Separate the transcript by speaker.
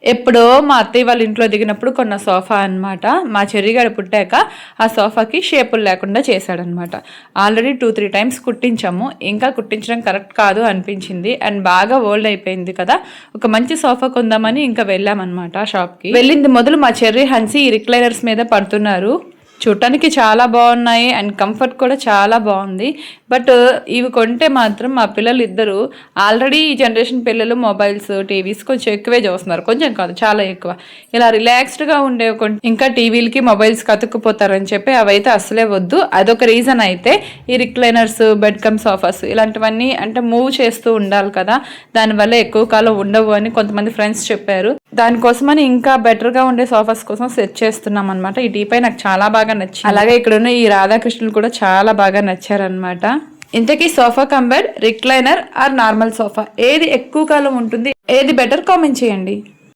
Speaker 1: ఎప్పుడో మా అత్తయ్య వాళ్ళ ఇంట్లో దిగినప్పుడు కొన్న సోఫా అనమాట. మా చెర్రిగాడు పుట్టాక ఆ సోఫాకి షేపులు లేకుండా చేశాడనమాట. ఆల్రెడీ 2-3 టైమ్స్ కుట్టించాము. ఇంకా కుట్టించడం కరెక్ట్ కాదు అనిపించింది. అండ్ బాగా ఓల్డ్ అయిపోయింది కదా, ఒక మంచి సోఫా కొందామని ఇంకా వెళ్ళామన్నమాట షాప్కి. వెళ్ళింది మొదలు మా చెర్రీ హన్సీ ఈ రిక్లైనర్స్ మీద పడుతున్నారు. చూడటానికి చాలా బాగున్నాయి అండ్ కంఫర్ట్ కూడా చాలా బాగుంది. బట్ ఇవి కొంటే మాత్రం మా పిల్లలు ఇద్దరు ఆల్రెడీ ఈ జనరేషన్ పిల్లలు మొబైల్స్, టీవీస్ కొంచెం ఎక్కువే చూస్తున్నారు. కొంచెం కాదు, చాలా ఎక్కువ. ఇలా రిలాక్స్డ్గా ఉండే ఇంకా టీవీలకి మొబైల్స్కి అతుక్కుపోతారని చెప్పి అవైతే అసలే వద్దు. అదొక రీజన్ అయితే ఈ రిక్లైనర్స్, బెడ్ కమ్ సోఫాస్ ఇలాంటివన్నీ అంటే మూవ్ చేస్తూ ఉండాలి కదా, దానివల్ల ఎక్కువ కాలం ఉండవు అని కొంతమంది ఫ్రెండ్స్ చెప్పారు. దానికోసమని ఇంకా బెటర్గా ఉండే సోఫాస్ కోసం సెర్చ్ చేస్తున్నాం అనమాట. ఈ టీపై నాకు చాలా బాగా నచ్చింది. అలాగే ఇక్కడ ఉన్న ఈ రాధాకృష్ణులు కూడా చాలా బాగా నచ్చారనమాట. ఇంతకీ sofa cum bed, recliner or normal sofa ఏది ఎక్కువ కాలం ఉంటుంది, ఏది బెటర్ కామెంట్ చేయండి.